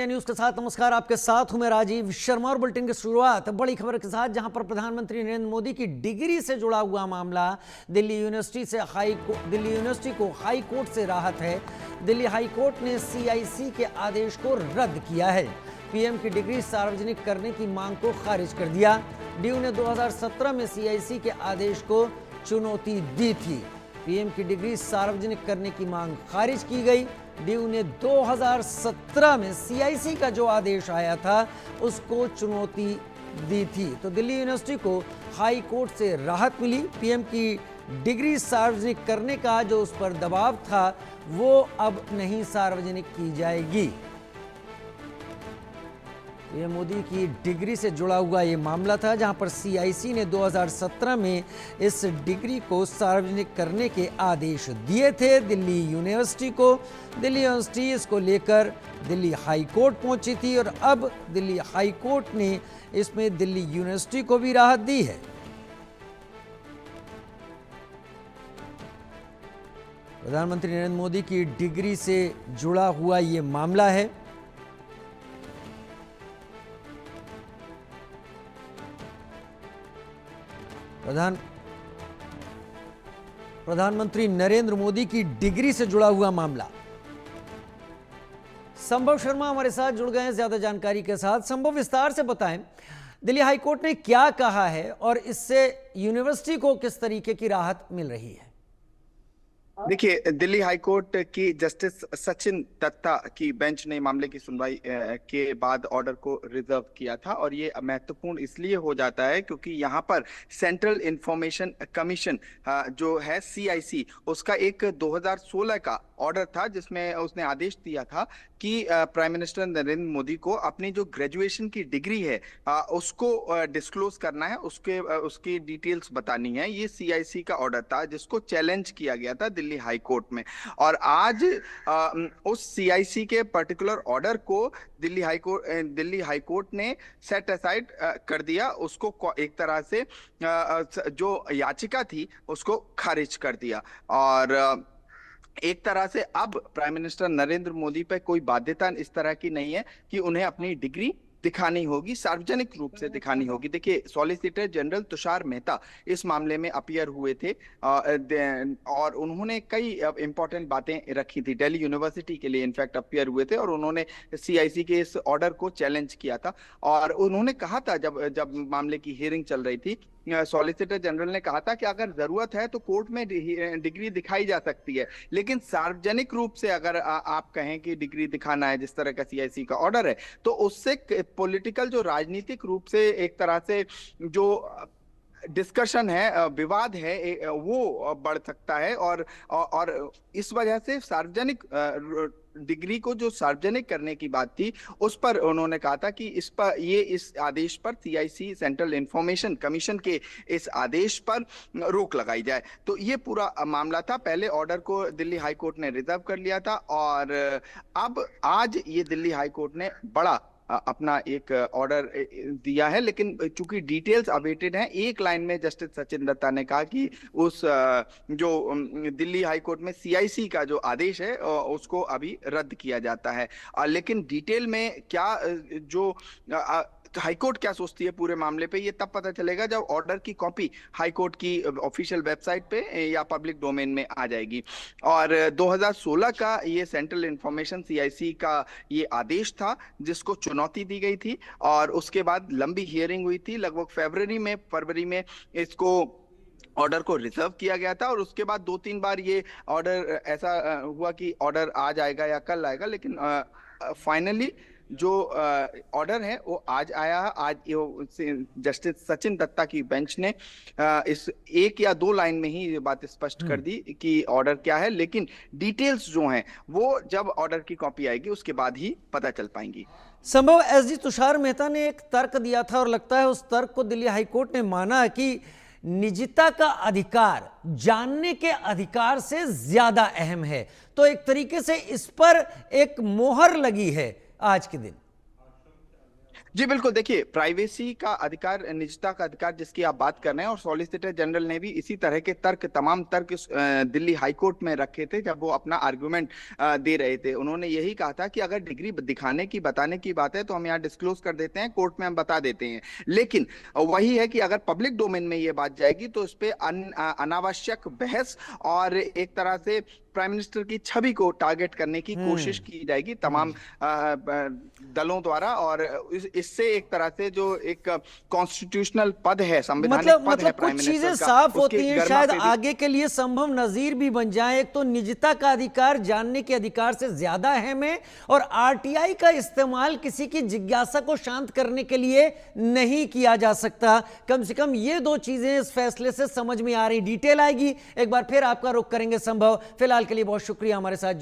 News के साथ नमस्कार, आपके साथ हूं मैं राजीव शर्मा और बुलेटिन की शुरुआत बड़ी खबर के साथ, जहां पर प्रधानमंत्री नरेंद्र मोदी की डिग्री से जुड़ा हुआ मामला दिल्ली यूनिवर्सिटी को हाई कोर्ट से राहत है। दिल्ली हाई कोर्ट ने सीआईसी के आदेश को रद्द किया है। पीएम की डिग्री सार्वजनिक करने की मांग को खारिज कर दिया। डीयू ने 2017 में सीआईसी के आदेश को चुनौती दी थी। पीएम की डिग्री सार्वजनिक करने की मांग खारिज की गई। डीयू ने 2017 में सीआईसी का जो आदेश आया था उसको चुनौती दी थी। तो दिल्ली यूनिवर्सिटी को हाई कोर्ट से राहत मिली। पीएम की डिग्री सार्वजनिक करने का जो उस पर दबाव था वो अब नहीं सार्वजनिक की जाएगी। ये मोदी की डिग्री से जुड़ा हुआ ये मामला था, जहां पर सीआईसी ने 2017 में इस डिग्री को सार्वजनिक करने के आदेश दिए थे दिल्ली यूनिवर्सिटी को। दिल्ली यूनिवर्सिटी इसको लेकर दिल्ली हाई कोर्ट पहुंची थी और अब दिल्ली हाई कोर्ट ने इसमें दिल्ली यूनिवर्सिटी को भी राहत दी है। प्रधानमंत्री नरेंद्र मोदी की डिग्री से जुड़ा हुआ ये मामला है। प्रधानमंत्री नरेंद्र मोदी की डिग्री से जुड़ा हुआ मामला। संभव शर्मा हमारे साथ जुड़ गए हैं ज्यादा जानकारी के साथ। संभव, विस्तार से बताएं, दिल्ली हाईकोर्ट ने क्या कहा है और इससे यूनिवर्सिटी को किस तरीके की राहत मिल रही है? देखिए, दिल्ली हाईकोर्ट की जस्टिस सचिन दत्ता की बेंच ने मामले की सुनवाई के बाद ऑर्डर को रिजर्व किया था, और ये महत्वपूर्ण इसलिए हो जाता है क्योंकि यहाँ पर सेंट्रल इंफॉर्मेशन कमीशन जो है सीआईसी, उसका एक 2016 का ऑर्डर था जिसमें उसने आदेश दिया था कि प्राइम मिनिस्टर नरेंद्र मोदी को अपनी जो ग्रेजुएशन की डिग्री है उसको डिस्क्लोज करना है, उसकी डिटेल्स बतानी है। ये सीआईसी का ऑर्डर था जिसको चैलेंज किया गया था दिल्ली हाई कोर्ट में, और आज उस सीआईसी के पर्टिकुलर ऑर्डर को दिल्ली हाई कोर्ट ने सेट असाइड कर दिया। उसको एक तरह से जो याचिका थी उसको खारिज कर दिया, और एक तरह से अब प्राइम मिनिस्टर नरेंद्र मोदी पे कोई बाध्यता इस तरह की नहीं है कि उन्हें अपनी डिग्री दिखानी होगी, सार्वजनिक रूप से दिखानी होगी। देखिए, सॉलिसिटर जनरल तुषार मेहता इस मामले में अपीयर हुए थे और उन्होंने कई इंपॉर्टेंट बातें रखी थी। दिल्ली यूनिवर्सिटी के लिए इनफैक्ट अपीयर हुए थे और उन्होंने सीआईसी के इस ऑर्डर को चैलेंज किया था, और उन्होंने कहा था जब मामले की हियरिंग चल रही थी, सॉलिसिटर जनरल ने कहा था कि अगर जरूरत है तो कोर्ट में डिग्री दिखाई जा सकती है, लेकिन सार्वजनिक रूप से अगर आप कहें कि डिग्री दिखाना है जिस तरह का सीआईसी का ऑर्डर है, तो उससे पॉलिटिकल जो राजनीतिक रूप से एक तरह से जो डिस्कशन है, विवाद है, वो बढ़ सकता है, और इस वजह से सार्वजनिक डिग्री को जो सार्वजनिक करने की बात थी उस पर उन्होंने कहा था कि इस आदेश पर सीआईसी सेंट्रल इंफॉर्मेशन कमीशन के इस आदेश पर रोक लगाई जाए। तो ये पूरा मामला था। पहले ऑर्डर को दिल्ली हाई कोर्ट ने रिजर्व कर लिया था, और अब आज ये दिल्ली हाई कोर्ट ने बड़ा अपना एक ऑर्डर दिया है, लेकिन चूंकि डिटेल्स अवेटेड हैं, एक लाइन में जस्टिस सचिन दत्ता ने कहा कि उस जो दिल्ली हाई कोर्ट में सीआईसी का जो आदेश है उसको अभी रद्द किया जाता है। लेकिन डिटेल में क्या जो हाईकोर्ट क्या सोचती है पूरे मामले पे, ये तब पता चलेगा जब ऑर्डर की कॉपी हाईकोर्ट की ऑफिशियल वेबसाइट पे या पब्लिक डोमेन में आ जाएगी। और 2016 का ये सेंट्रल इंफॉर्मेशन सीआईसी का ये आदेश था जिसको चुनौती दी गई थी, और उसके बाद लंबी हियरिंग हुई थी। लगभग फरवरी में इसको ऑर्डर को रिजर्व किया गया था, और उसके बाद 2-3 बार ये ऑर्डर ऐसा हुआ कि ऑर्डर आज आएगा या कल आएगा, लेकिन फाइनली जो ऑर्डर है वो आज आया है। आज जस्टिस सचिन दत्ता की बेंच ने इस 1 या 2 लाइन में ही ये बात स्पष्ट कर दी कि ऑर्डर क्या है, लेकिन डिटेल्स जो हैं वो जब ऑर्डर की कॉपी आएगी उसके बाद ही पता चल पाएंगी। संभव, एसजी तुषार मेहता ने एक तर्क दिया था और लगता है उस तर्क को दिल्ली हाईकोर्ट ने माना कि निजता का अधिकार जानने के अधिकार से ज्यादा अहम है। तो एक तरीके से इस पर एक मोहर लगी है आज के दिन। जी बिल्कुल, देखिए प्राइवेसी का अधिकार, निजता का अधिकार जिसकी आप बात कर रहे हैं, और सॉलिसिटर जनरल ने भी इसी तरह के तमाम तर्क दिल्ली हाई कोर्ट में रखे थे जब वो अपना आर्गुमेंट दे रहे थे। उन्होंने यही कहा था कि अगर डिग्री दिखाने की, बताने की बात है तो हम यहाँ डिस्क्लोज कर देते हैं, कोर्ट में हम बता देते हैं, लेकिन वही है कि अगर पब्लिक डोमेन में ये बात जाएगी तो इस पे अनावश्यक बहस और एक तरह से प्राइम मिनिस्टर की छवि को टारगेट करने की कोशिश की जाएगी तमाम दलों द्वारा, और इससे एक तरह से जो एक कॉन्स्टिट्यूशनल पद है, संवैधानिक पद है प्राइम कुछ चीजें मिनिस्टर का, साफ उसकी होती हैं, गरिमा शायद पे भी। आगे के लिए संभव नजीर भी बन जाए। एक तो निजता का अधिकार जानने के अधिकार से ज्यादा अहम है, और आरटीआई का इस्तेमाल किसी की जिज्ञासा को शांत करने के लिए नहीं किया जा सकता। कम से कम ये दो चीजें इस फैसले से समझ में आ रही। डिटेल आएगी, एक बार फिर आपका रुख करेंगे संभव। फिलहाल के लिए बहुत शुक्रिया हमारे साथ